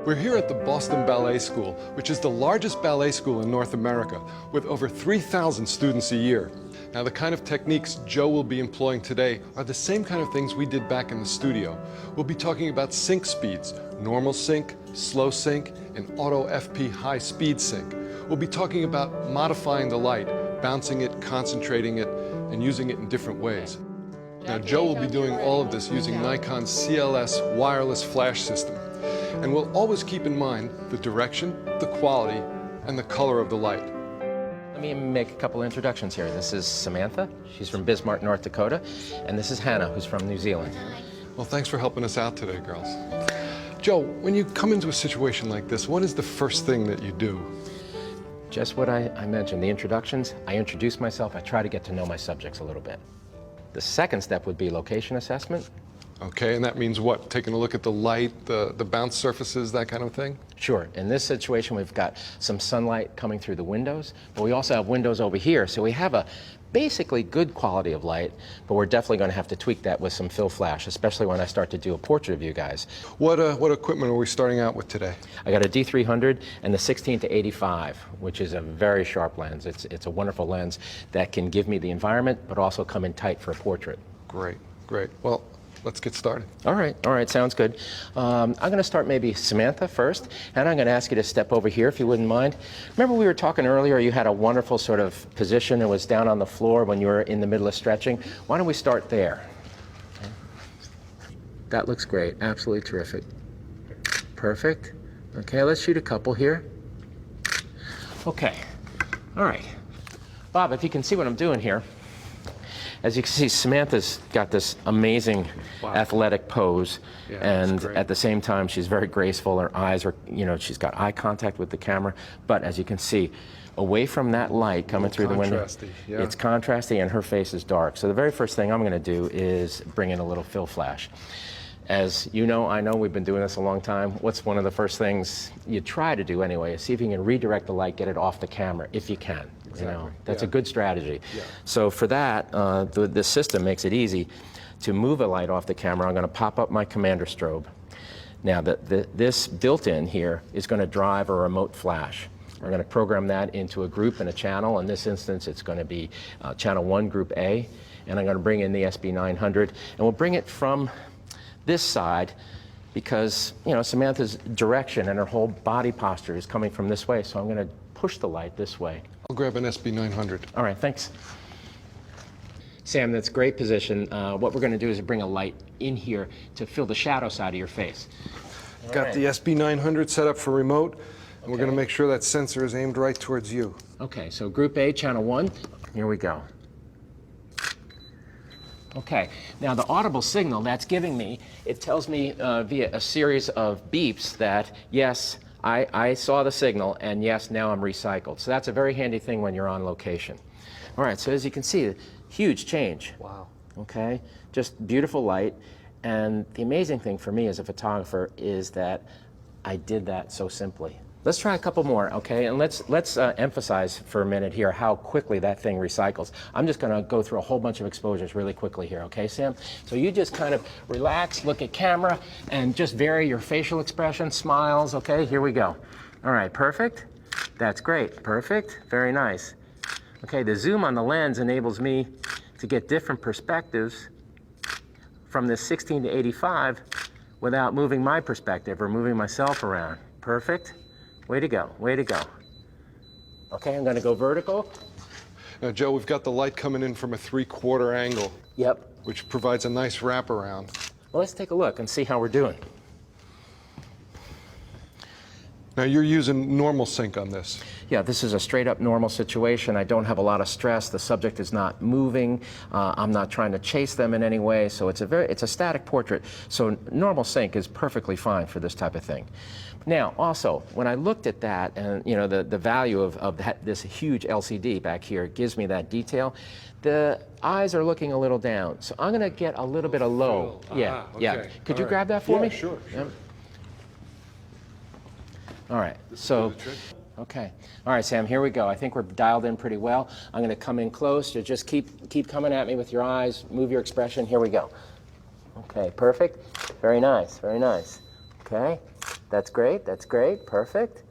We're here at the Boston Ballet School, which is the largest ballet school in North America, with over 3,000 students a year. Now, the kind of techniques Joe will be employing today are the same kind of things we did back in the studio. We'll be talking about sync speeds, normal sync, slow sync, and auto FP high speed sync. We'll be talking about modifying the light, bouncing it, concentrating it, and using it in different ways. Now, Joe will be doing all of this using Nikon's CLS wireless flash system. And we'll always keep in mind the direction, the quality, and the color of the light. Let me make a couple introductions here. This is Samantha. She's from Bismarck, North Dakota. And this is Hannah, who's from New Zealand. Well, thanks for helping us out today, girls. Joe, when you come into a situation like this, what is the first thing that you do? Just what I mentioned, the introductions. I introduce myself. I try to get to know my subjects a little bit. The second step would be location assessment. Okay, and that means what? Taking a look at the light, the bounce surfaces, that kind of thing? Sure. In this situation, we've got some sunlight coming through the windows, but we also have windows over here, so we have a basically good quality of light, but we're definitely going to have to tweak that with some fill flash, especially when I start to do a portrait of you guys. What equipment are we starting out with today? I got a D300 and the 16 to 85, which is a very sharp lens. It's a wonderful lens that can give me the environment, but also come in tight for a portrait. Great, great. Well, let's get started. All right, sounds good. I'm going to start maybe Samantha first, and I'm going to ask you to step over here if you wouldn't mind. Remember we were talking earlier, you had a wonderful sort of position. It was down on the floor when you were in the middle of stretching. Why don't we start there? Okay. That looks great, absolutely terrific. Perfect. Okay, let's shoot a couple here. Okay, all right. Bob, if you can see what I'm doing here. As you can see, Samantha's got this amazing athletic pose, and at the same time, she's very graceful. Her eyes are, she's got eye contact with the camera. But as you can see, away from that light coming through the window, it's contrasty, and her face is dark. So the very first thing I'm going to do is bring in a little fill flash. As you know, I know we've been doing this a long time. What's one of the first things you try to do anyway is see if you can redirect the light, get it off the camera, if you can. Exactly. That's a good strategy. Yeah. So for that, this system makes it easy to move a light off the camera. I'm going to pop up my commander strobe. Now, this built-in here is going to drive a remote flash. We're going to program that into a group and a channel. In this instance, it's going to be channel 1, group A. And I'm going to bring in the SB900. And we'll bring it from this side because, Samantha's direction and her whole body posture is coming from this way. So I'm going to push the light this way. I'll grab an SB900. All right, thanks. Sam, that's great position. What we're going to do is bring a light in here to fill the shadow side of your face. Got the SB900 set up for remote, and we're going to make sure that sensor is aimed right towards you. Okay, so group A, channel 1. Here we go. Okay, now the audible signal that's giving me, it tells me via a series of beeps that, yes, I saw the signal, and yes, now I'm recycled. So that's a very handy thing when you're on location. All right, so as you can see, huge change. Wow. Okay, just beautiful light. And the amazing thing for me as a photographer is that I did that so simply. Let's try a couple more, okay? And let's emphasize for a minute here how quickly that thing recycles. I'm just going to go through a whole bunch of exposures really quickly here, okay, Sam? So you just kind of relax, look at camera, and just vary your facial expression, smiles, okay? Here we go. All right, perfect. That's great. Perfect. Very nice. Okay, the zoom on the lens enables me to get different perspectives from this 16 to 85 without moving my perspective or moving myself around. Perfect. Way to go, way to go. Okay, I'm gonna go vertical. Now, Joe, we've got the light coming in from a 3/4 angle. Yep. Which provides a nice wraparound. Well, let's take a look and see how we're doing. Now, you're using normal sync on this. Yeah, this is a straight up normal situation. I don't have a lot of stress. The subject is not moving. I'm not trying to chase them in any way. So it's a static portrait. So normal sync is perfectly fine for this type of thing. Now, also, when I looked at that and, the value of this huge LCD back here gives me that detail, the eyes are looking a little down. So I'm going to get a little bit of low. Yeah, okay. yeah. Could you grab that for me? Sure. Yeah. All right, so, okay. All right, Sam, here we go. I think we're dialed in pretty well. I'm going to come in close. You just keep coming at me with your eyes. Move your expression. Here we go. Okay, perfect. Very nice, very nice. Okay. That's great, that's great, perfect.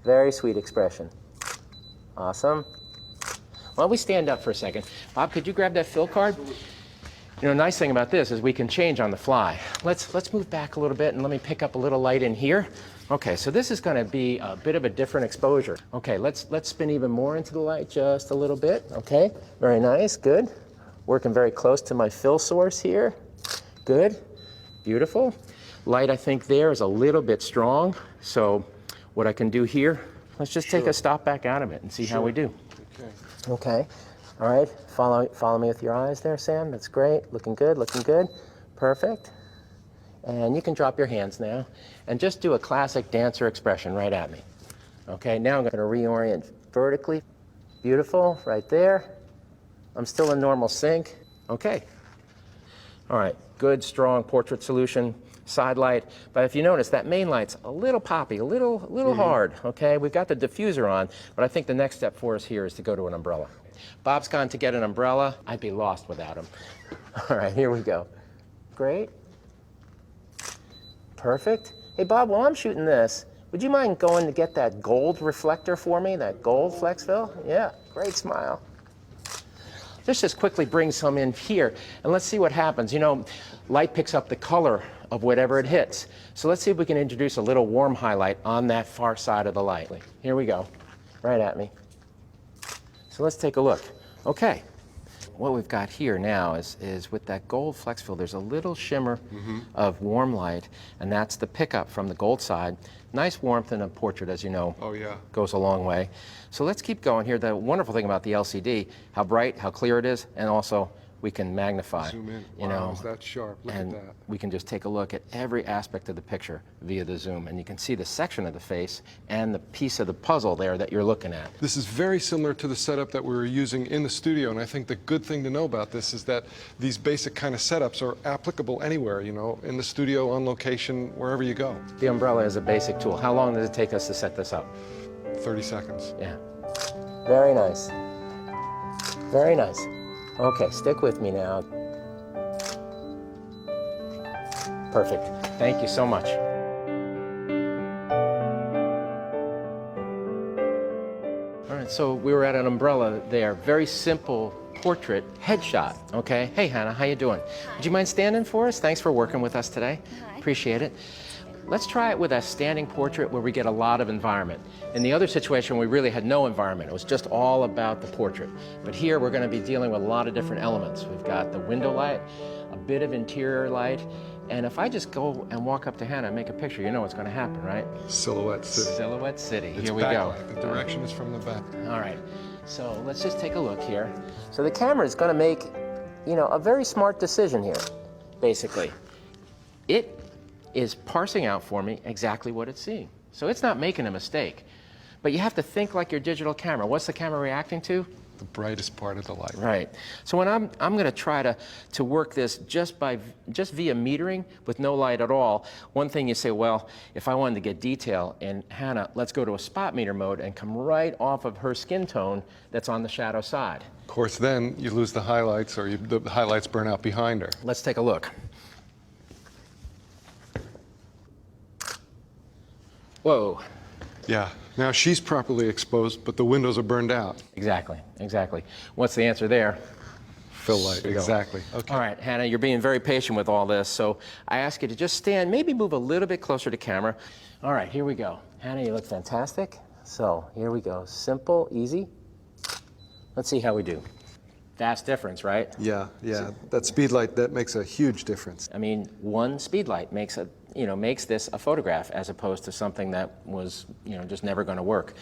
Very sweet expression. Awesome. Why don't we stand up for a second? Bob, could you grab that fill card? You know, nice thing about this is we can change on the fly. Let's move back a little bit and let me pick up a little light in here. Okay, so this is going to be a bit of a different exposure. Okay, let's spin even more into the light just a little bit. Okay, very nice, good. Working very close to my fill source here. Good, beautiful. Light, I think there is a little bit strong. So what I can do here, let's just take a stop back out of it and see how we do. Okay. Okay. All right, follow me with your eyes there, Sam. That's great. Looking good, looking good. Perfect. And you can drop your hands now and just do a classic dancer expression right at me. Okay, now I'm going to reorient vertically. Beautiful, right there. I'm still in normal sync. Okay. All right, good, strong portrait solution, side light. But if you notice, that main light's a little poppy, a little hard. Okay, we've got the diffuser on, but I think the next step for us here is to go to an umbrella. Bob's gone to get an umbrella. I'd be lost without him. All right, here we go. Great. Perfect. Hey, Bob, while I'm shooting this, would you mind going to get that gold reflector for me, that gold flex fill? Yeah, great smile. Let's just quickly bring some in here, and let's see what happens. You know, light picks up the color of whatever it hits. So let's see if we can introduce a little warm highlight on that far side of the light. Here we go, right at me. So let's take a look. Okay, what we've got here now is with that gold flex fill, there's a little shimmer of warm light, and that's the pickup from the gold side. Nice warmth in a portrait, as you know, goes a long way. So let's keep going here. The wonderful thing about the LCD, how bright, how clear it is, and also we can magnify. Zoom in. You wow, know, is that sharp? Look and at that. we can just take a look at every aspect of the picture via the zoom, and you can see the section of the face and the piece of the puzzle there that you're looking at. This is very similar to the setup that we were using in the studio, and I think the good thing to know about this is that these basic kind of setups are applicable anywhere, you know, in the studio, on location, wherever you go. The umbrella is a basic tool. How long does it take us to set this up? 30 seconds. Yeah. Very nice. Very nice. Okay, stick with me now. Perfect. Thank you so much. All right, so we were at an umbrella there. Very simple portrait headshot, okay? Hey, Hannah, how you doing? Hi. Would you mind standing for us? Thanks for working with us today. Hi. Appreciate it. Let's try it with a standing portrait where we get a lot of environment. In the other situation, we really had no environment. It was just all about the portrait. But here, we're going to be dealing with a lot of different elements. We've got the window light, a bit of interior light, and if I just go and walk up to Hannah and make a picture, you know what's going to happen, right? Silhouette City. Silhouette City. It's Here we go. backlight. The direction is from the back. All right. So let's just take a look here. So the camera is going to make, you know, a very smart decision here, basically. It is parsing out for me exactly what it's seeing. So it's not making a mistake. But you have to think like your digital camera. What's the camera reacting to? The brightest part of the light. Right. So when I'm going to try to work this just via metering with no light at all, one thing you say, well, if I wanted to get detail in Hannah, let's go to a spot meter mode and come right off of her skin tone that's on the shadow side. Of course, then you lose the highlights, or the highlights burn out behind her. Let's take a look. Whoa. Yeah. Now she's properly exposed, but the windows are burned out. Exactly, exactly. What's the answer there? Fill light, exactly. Okay. All right, Hannah, you're being very patient with all this, so I ask you to just stand, maybe move a little bit closer to camera. All right, here we go. Hannah, you look fantastic. So here we go, simple, easy. Let's see how we do. Vast difference, right? Yeah. That speed light, that makes a huge difference. I mean, one speed light makes this a photograph as opposed to something that was, just never going to work.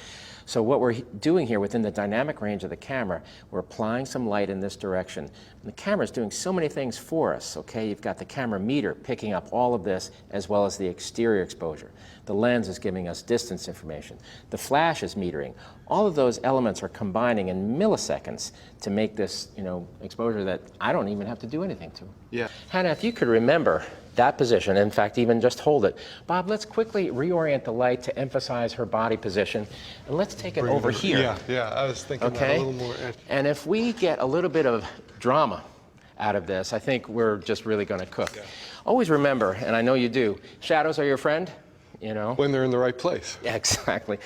So what we're doing here within the dynamic range of the camera, we're applying some light in this direction. And the camera's doing so many things for us, okay? You've got the camera meter picking up all of this as well as the exterior exposure. The lens is giving us distance information. The flash is metering. All of those elements are combining in milliseconds to make this, exposure that I don't even have to do anything to. Yeah. Hannah, if you could remember that position, in fact, even just hold it. Bob, let's quickly reorient the light to emphasize her body position, and let's take it over here. Yeah, I was thinking Okay? that a little more. And if we get a little bit of drama out of this, I think we're just really going to cook. Yeah. Always remember, and I know you do, shadows are your friend? you know? When they're in the right place. Yeah, exactly.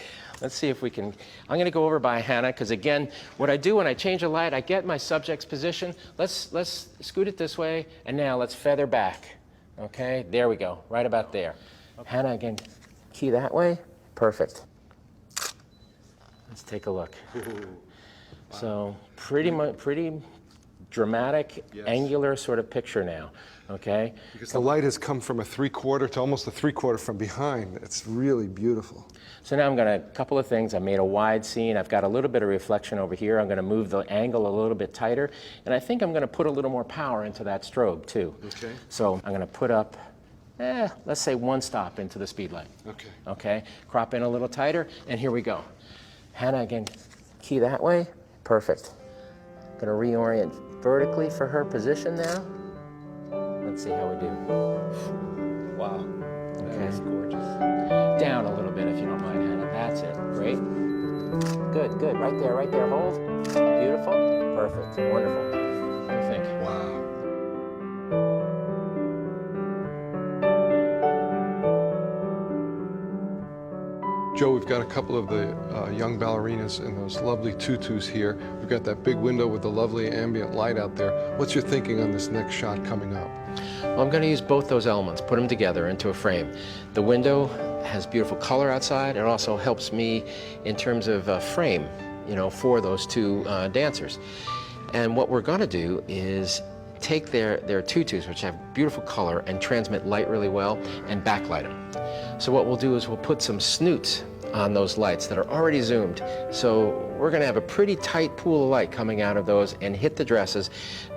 Let's see if we can. I'm going to go over by Hannah because, again, what I do when I change a light, I get my subject's position. Let's scoot it this way, and now let's feather back. Okay, there we go, right about there. Okay. Hannah, again, key that way. Perfect. Let's take a look. Ooh, wow. So pretty dramatic, yes. Angular sort of picture now. Okay. Because the light has come from a 3/4 to almost a 3/4 from behind. It's really beautiful. So now I'm going to, a couple of things. I made a wide scene. I've got a little bit of reflection over here. I'm going to move the angle a little bit tighter. And I think I'm going to put a little more power into that strobe too. Okay. So I'm going to put up, let's say 1 stop into the speed light. Okay. Okay. Crop in a little tighter, and here we go. Hannah, again, key that way. Perfect. Going to reorient vertically for her position now. Let's see how we do. Wow. Okay. That is gorgeous. Down a little bit if you don't mind, Hannah. That's it. Great. Good, good. Right there, right there. Hold. Beautiful. Perfect. Wonderful. What do you think? Wow. Joe, we've got a couple of the young ballerinas in those lovely tutus here. We've got that big window with the lovely ambient light out there. What's your thinking on this next shot coming up? Well, I'm going to use both those elements, put them together into a frame. The window has beautiful color outside. It also helps me in terms of frame, you know, for those two dancers. And what we're going to do is take their tutus, which have beautiful color and transmit light really well, and backlight them. So what we'll do is we'll put some snoots on those lights that are already zoomed. So we're going to have a pretty tight pool of light coming out of those and hit the dresses.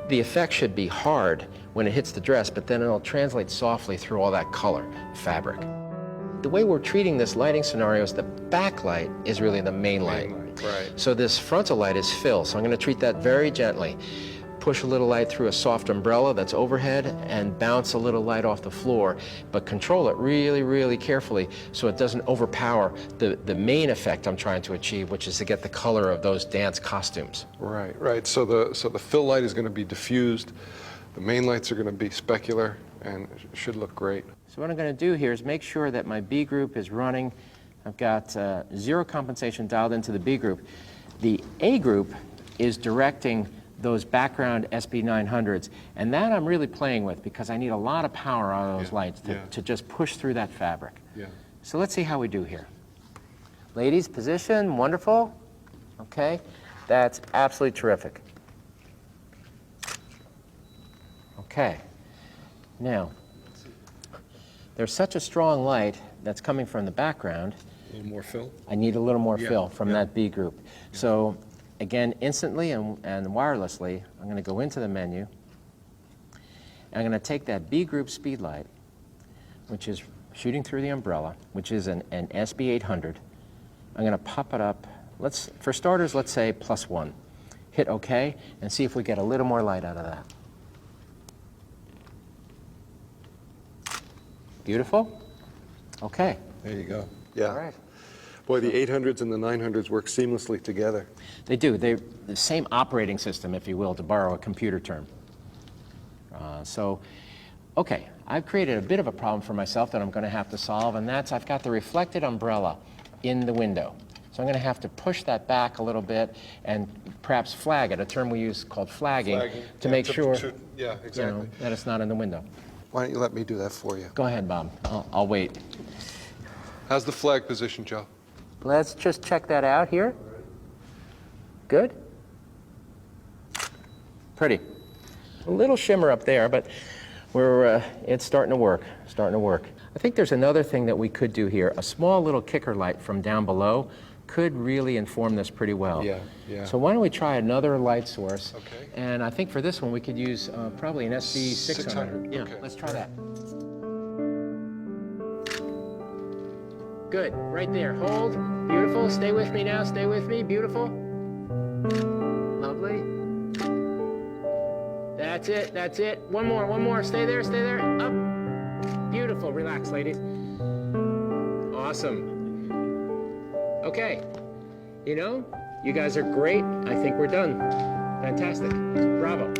The effect should be hard when it hits the dress, but then it'll translate softly through all that color fabric. The way we're treating this lighting scenario is the backlight is really the main light. Right. So this frontal light is fill, so I'm going to treat that very gently. Push a little light through a soft umbrella that's overhead and bounce a little light off the floor, but control it really, really carefully so it doesn't overpower the main effect I'm trying to achieve, which is to get the color of those dance costumes. Right, right. So the fill light is going to be diffused. The main lights are going to be specular and it should look great. So what I'm going to do here is make sure that my B group is running. I've got zero compensation dialed into the B group. The A group is directing those background SB900s, and that I'm really playing with because I need a lot of power out of those lights to just push through that fabric. Yeah. So let's see how we do here. Ladies, position, wonderful. Okay, that's absolutely terrific. Okay, now, there's such a strong light that's coming from the background. A little more fill? I need a little more fill from that B group. Yeah. So again, instantly and wirelessly, I'm going to go into the menu. And I'm going to take that B group speed light, which is shooting through the umbrella, which is an SB800. I'm going to pop it up. For starters, let's say +1. Hit OK, and see if we get a little more light out of that. Beautiful. Okay. There you go. Yeah. All right. Boy, the 800s and the 900s work seamlessly together. They do. They're the same operating system, if you will, to borrow a computer term. Okay, I've created a bit of a problem for myself that I'm going to have to solve, and that's I've got the reflected umbrella in the window. So I'm going to have to push that back a little bit and perhaps flag it, a term we use called flagging to make sure yeah, exactly. That it's not in the window. Why don't you let me do that for you? Go ahead, Bob. I'll wait. How's the flag position, Joe? Let's just check that out here. Good. Pretty. A little shimmer up there, but it's starting to work. I think there's another thing that we could do here. A small little kicker light from down below could really inform this pretty well. Yeah, yeah. So why don't we try another light source? Okay. And I think for this one we could use probably an SB600. 600. Yeah, Okay. let's try that. Good, right there, hold, beautiful, stay with me now, stay with me, beautiful. Lovely. That's it, one more, stay there, up. Beautiful, relax, ladies. Awesome. Okay, you guys are great, I think we're done. Fantastic, bravo.